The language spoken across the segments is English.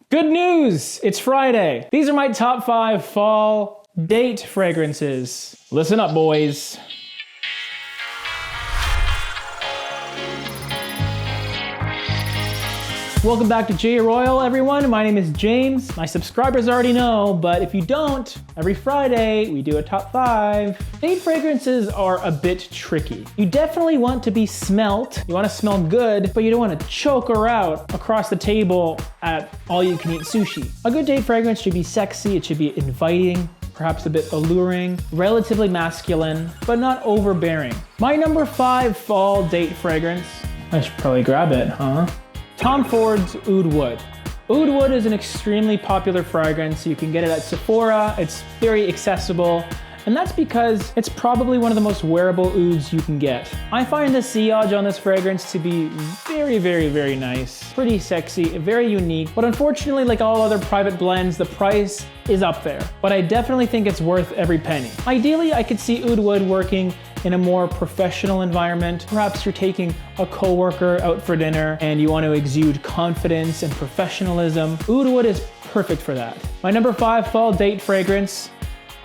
Good news! It's Friday. These are my top 5 fall date fragrances. Listen up, boys. Welcome back to J-ROYL, everyone. My name is James. My subscribers already know, but if you don't, every Friday we do a top 5. Date fragrances are a bit tricky. You definitely want to be smelt. You want to smell good, but you don't want to choke her out across the table at all-you-can-eat sushi. A good date fragrance should be sexy. It should be inviting, perhaps a bit alluring, relatively masculine, but not overbearing. My number 5 fall date fragrance. I should probably grab it, huh? Tom Ford's Oud Wood. Oud Wood is an extremely popular fragrance. You can get it at Sephora. It's very accessible. And that's because it's probably one of the most wearable ouds you can get. I find the sillage on this fragrance to be very nice. Pretty sexy, very unique. But unfortunately, like all other private blends, the price is up there. But I definitely think it's worth every penny. Ideally, I could see Oud Wood working in a more professional environment. Perhaps you're taking a coworker out for dinner and you want to exude confidence and professionalism. Oud Wood is perfect for that. My number 5 fall date fragrance,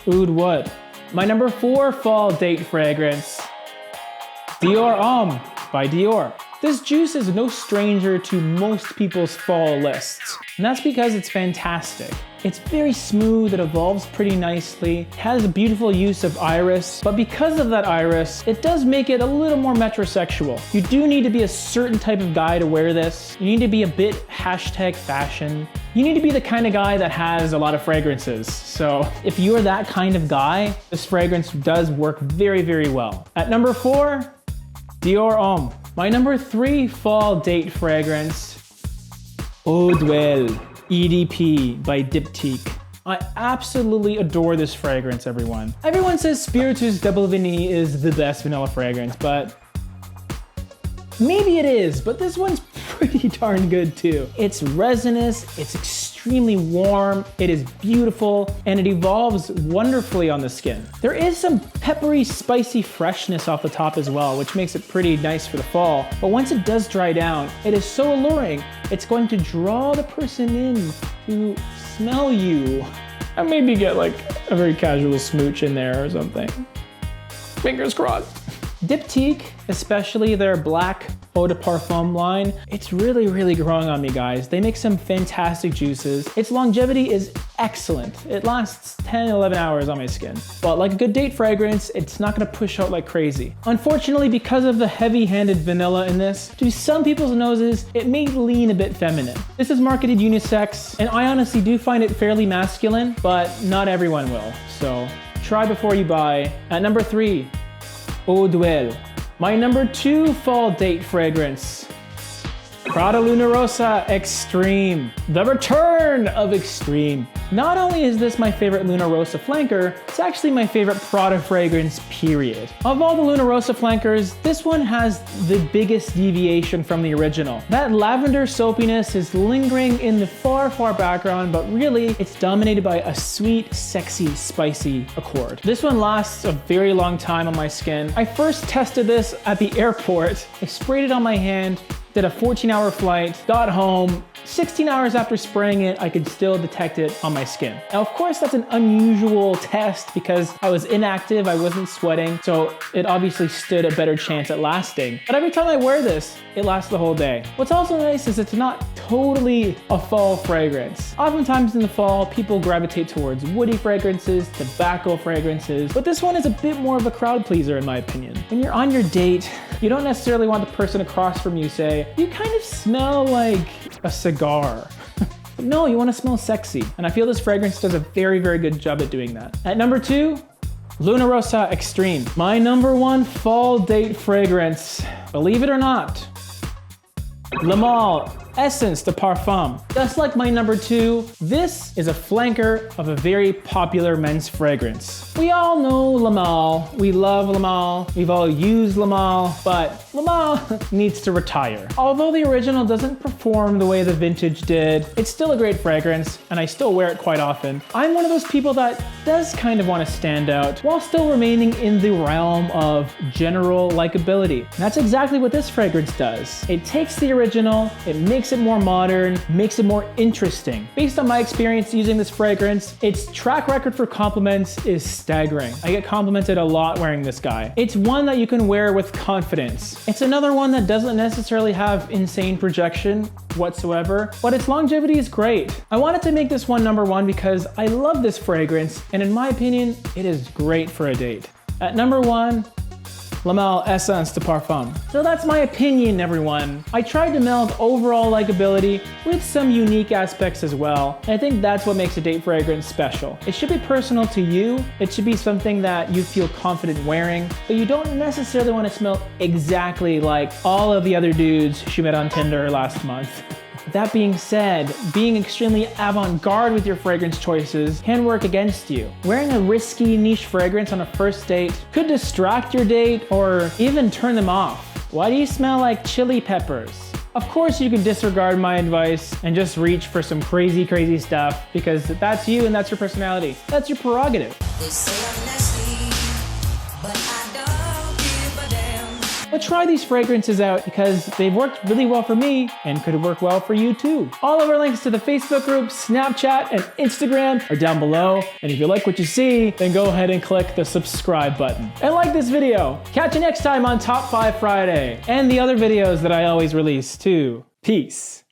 Oud Wood. My number 4 fall date fragrance, Dior Homme by Dior. This juice is no stranger to most people's fall lists, and that's because it's fantastic. It's very smooth, it evolves pretty nicely, it has a beautiful use of iris, but because of that iris, it does make it a little more metrosexual. You do need to be a certain type of guy to wear this. You need to be a bit #fashion. You need to be the kind of guy that has a lot of fragrances. So if you're that kind of guy, this fragrance does work very well. At number 4, Dior Homme. My number 3 fall date fragrance, J-ROYL EDP by Diptyque. I absolutely adore this fragrance, everyone. Everyone says Spiritus Double Vanille is the best vanilla fragrance, but maybe it is, but this one's pretty darn good too. It's resinous, it's extremely warm, it is beautiful, and it evolves wonderfully on the skin. There is some peppery, spicy freshness off the top as well, which makes it pretty nice for the fall. But once it does dry down, it is so alluring, it's going to draw the person in to smell you. And maybe get like a very casual smooch in there or something. Fingers crossed. Diptyque, especially their black eau de parfum line, it's really growing on me, guys. They make some fantastic juices. Its longevity is excellent. It lasts 10-11 hours on my skin. But like a good date fragrance, it's not gonna push out like crazy. Unfortunately, because of the heavy-handed vanilla in this, to some people's noses, it may lean a bit feminine. This is marketed unisex, and I honestly do find it fairly masculine, but not everyone will. So try before you buy. At number 3, J-ROYL. My number 2 fall date fragrance, Prada Luna Rossa Extreme. The return of Extreme. Not only is this my favorite Luna Rossa flanker, it's actually my favorite Prada fragrance, period. Of all the Luna Rossa flankers, this one has the biggest deviation from the original. That lavender soapiness is lingering in the far background, but really it's dominated by a sweet, sexy, spicy accord. This one lasts a very long time on my skin. I first tested this at the airport. I sprayed it on my hand, did a 14-hour flight, got home. 16 hours after spraying it, I could still detect it on my skin. Now, of course, that's an unusual test because I was inactive, I wasn't sweating, so it obviously stood a better chance at lasting. But every time I wear this, it lasts the whole day. What's also nice is it's not totally a fall fragrance. Oftentimes in the fall, people gravitate towards woody fragrances, tobacco fragrances, but this one is a bit more of a crowd pleaser in my opinion. When you're on your date, you don't necessarily want the person across from you say, you kind of smell like a cigar. No, you want to smell sexy. And I feel this fragrance does a very good job at doing that. At number 2, Luna Rossa Extreme. My number 1 fall date fragrance, believe it or not, Le Male Essence de Parfum. Just like my number 2, this is a flanker of a very popular men's fragrance. We all know Le Male, we love Le Male, we've all used Le Male, but Le Male needs to retire. Although the original doesn't perform the way the vintage did, it's still a great fragrance, and I still wear it quite often. I'm one of those people that does kind of want to stand out while still remaining in the realm of general likability. And that's exactly what this fragrance does. It takes the original, it makes makes it more modern, makes it more interesting. Based on my experience using this fragrance, its track record for compliments is staggering. I get complimented a lot wearing this guy. It's one that you can wear with confidence. It's another one that doesn't necessarily have insane projection whatsoever, but its longevity is great. I wanted to make this one number one because I love this fragrance, and in my opinion, it is great for a date. At number one, La Male Essence de Parfum. So that's my opinion, everyone. I tried to meld overall likability with some unique aspects as well. And I think that's what makes a date fragrance special. It should be personal to you. It should be something that you feel confident wearing, but you don't necessarily want to smell exactly like all of the other dudes she met on Tinder last month. That being said, being extremely avant-garde with your fragrance choices can work against you. Wearing a risky niche fragrance on a first date could distract your date or even turn them off. Why do you smell like chili peppers? Of course you can disregard my advice and just reach for some crazy stuff because that's you and that's your personality. That's your prerogative. They say I'm nasty, but I don't give a damn. But try these fragrances out because they've worked really well for me and could work well for you too. All of our links to the Facebook group, Snapchat, and Instagram are down below. And if you like what you see, then go ahead and click the subscribe button. And like this video. Catch you next time on Top 5 Friday and the other videos that I always release too. Peace.